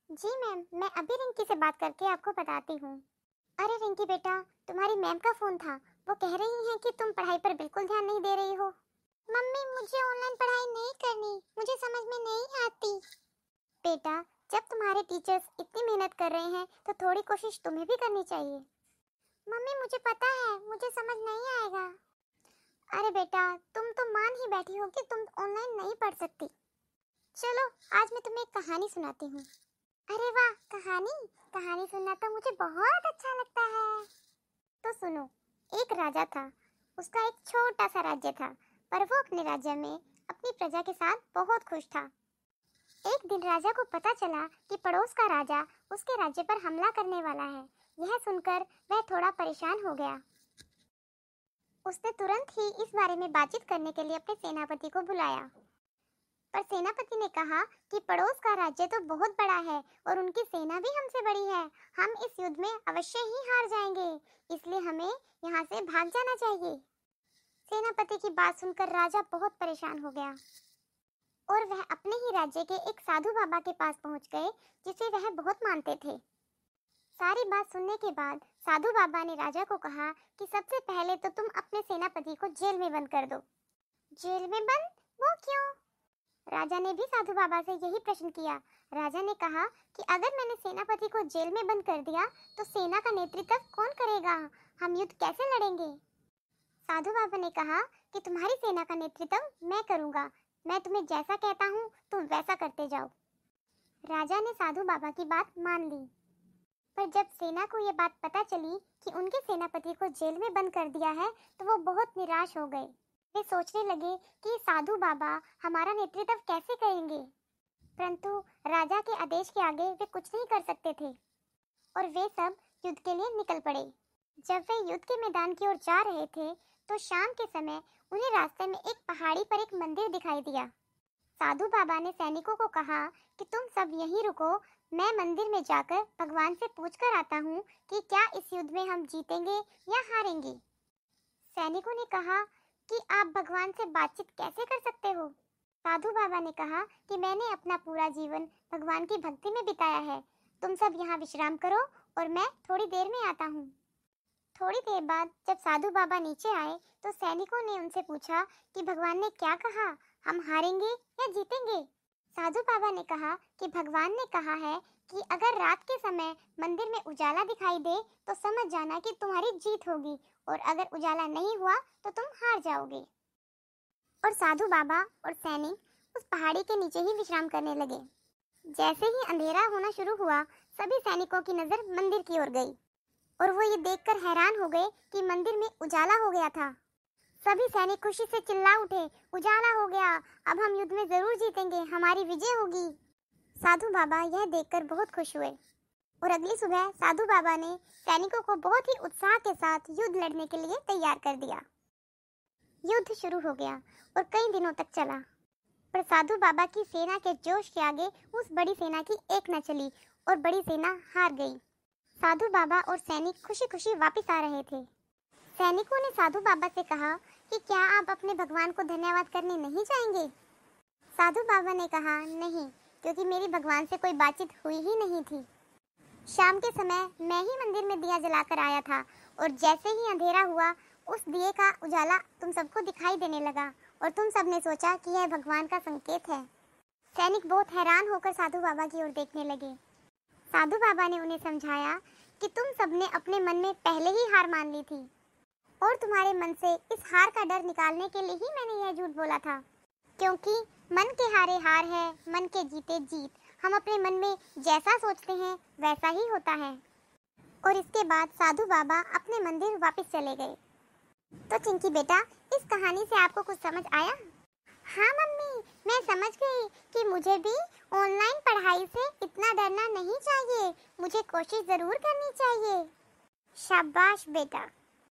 जी ma'am, मैं अभी रिंकी से बात करके आपको बताती हूँ। अरे रिंकी बेटा, तुम्हारी मैम का फोन था। वो कह रही हैं कि तुम पढ़ाई पर बिल्कुल ध्यान नहीं दे रही हो। मम्मी, मुझे ऑनलाइन पढ़ाई नहीं करनी, मुझे समझ में नहीं आती। बेटा, जब तुम्हारे टीचर्स इतनी मेहनत कर रहे हैं तो थोड़ी कोशिश तुम्हें भी करनी चाहिए। मम्मी, मुझे पता है, मुझे समझ नहीं आएगा। अरे बेटा, तुम तो मान ही बैठी हो कि तुम ऑनलाइन नहीं पढ़ सकती। चलो, आज मैं तुम्हें एक कहानी सुनाती हूँ। अरे वाह, कहानी कहानी सुनना तो मुझे बहुत अच्छा लगता है। तो सुनो। एक राजा था। उसका एक छोटा सा राज्य था, पर वो अपने राज्य में अपनी प्रजा के साथ बहुत खुश था। एक दिन राजा को पता चला कि पड़ोस का राजा उसके राज्य पर हमला करने वाला है। यह सुनकर वह थोड़ा परेशान हो गया। उसने तुरंत ही इस बारे में बातचीत करने के लिए अपने सेनापति को बुलाया। पर सेनापति ने कहा कि पड़ोस का राज्य तो बहुत बड़ा है और उनकी सेना भी हमसे बड़ी है। हम इस युद्ध में अवश्य ही हार जाएंगे, इसलिए हमें यहाँ से भाग जाना चाहिए। सेनापति की बात सुनकर राजा बहुत परेशान हो गया और वह अपने ही राज्य के एक साधु बाबा के पास पहुंच गए, जिसे वह बहुत मानते थे। सारी बात सुनने के बाद साधु बाबा ने राजा को कहा कि सबसे पहले तो तुम अपने सेनापति को जेल में बंद कर दो। जेल में बंद? वो क्यों? राजा ने भी साधु बाबा से यही प्रश्न किया। राजा ने कहा कि अगर मैंने सेनापति को जेल में बंद कर दिया तो सेना का नेतृत्व कौन करेगा? हम युद्ध कैसे लड़ेंगे? साधु बाबा ने कहा कि तुम्हारी सेना का नेतृत्व मैं करूंगा। मैं तुम्हें जैसा कहता हूँ तुम वैसा करते जाओ। राजा ने साधु बाबा की बात मान ली। पर जब सेना को यह बात पता चली कि उनके सेनापति को जेल में बंद कर दिया है तो वो बहुत निराश हो गए। वे सोचने लगे कि साधु बाबा हमारा नेतृत्व कैसे करेंगे, परंतु राजा के आदेश के आगे वे कुछ नहीं कर सकते थे और वे सब युद्ध के लिए निकल पड़े। जब वे युद्ध के मैदान की ओर जा रहे थे तो शाम के समय उन्हें रास्ते में एक पहाड़ी पर एक मंदिर दिखाई दिया। साधु बाबा ने सैनिकों को कहा कि तुम सब यहीं रुको, मैं मंदिर में जाकर भगवान से पूछ कर आता हूँ कि क्या इस युद्ध में हम जीतेंगे या हारेंगे। सैनिकों ने कहा कि आप भगवान से बातचीत कैसे कर सकते हो? साधु बाबा ने कहा कि मैंने अपना पूरा जीवन भगवान की भक्ति में बिताया है। तुम सब यहाँ विश्राम करो और मैं थोड़ी देर में आता हूँ। थोड़ी देर बाद जब साधु बाबा नीचे आए तो सैनिकों ने उनसे पूछा कि भगवान ने क्या कहा, हम हारेंगे या जीतेंगे? साधु बाबा ने कहा कि भगवान ने कहा है कि अगर रात के समय मंदिर में उजाला दिखाई दे तो समझ जाना कि तुम्हारी जीत होगी, और अगर उजाला नहीं हुआ तो तुम हार जाओगे। और साधु बाबा और सैनिक उस पहाड़ी के नीचे ही विश्राम करने लगे। जैसे ही अंधेरा होना शुरू हुआ, सभी सैनिकों की नजर मंदिर की ओर गई और वो ये देखकर हैरान हो गए कि मंदिर में उजाला हो गया था। सभी सैनिक खुशी से चिल्ला उठे, उजाला हो गया, अब हम युद्ध में जरूर जीतेंगे, हमारी विजय होगी। साधु बाबा यह देखकर बहुत खुश हुए और अगली सुबह साधु बाबा ने सैनिकों को बहुत ही उत्साह के साथ युद्ध लड़ने के लिए तैयार कर दिया। युद्ध शुरू हो गया और कई दिनों तक चला, पर साधु बाबा की सेना के जोश के आगे उस बड़ी सेना की एक न चली और बड़ी सेना हार गई। साधु बाबा और सैनिक खुशी खुशी वापस आ रहे थे। सैनिकों ने साधु बाबा से कहा कि क्या आप अपने भगवान को धन्यवाद करने नहीं जाएंगे? साधु बाबा ने कहा, नहीं, क्योंकि मेरी भगवान से कोई बातचीत हुई ही नहीं थी। शाम के समय मैं ही मंदिर में दिया जलाकर आया था और जैसे ही अंधेरा हुआ उस दिए का उजाला तुम सबको दिखाई देने लगा और तुम सबने सोचा कि यह भगवान का संकेत है। सैनिक बहुत हैरान होकर साधु बाबा की ओर देखने लगे। साधु बाबा ने उन्हें समझाया कि तुम सबने अपने मन में पहले ही हार मान ली थी और तुम्हारे मन से इस हार का डर निकालने के लिए ही मैंने यह झूठ बोला था, क्योंकि मन के हारे हार है, मन के जीते जीत। हम अपने मन में जैसा सोचते हैं वैसा ही होता है। और इसके बाद साधु बाबा अपने मंदिर वापस चले गए। तो चिंकी बेटा, इस कहानी से आपको कुछ समझ आया? हाँ मम्मी, मैं समझ गई कि मुझे भी ऑनलाइन पढ़ाई से इतना डरना नहीं चाहिए, मुझे कोशिश जरूर करनी चाहिए। शाबाश बेटा।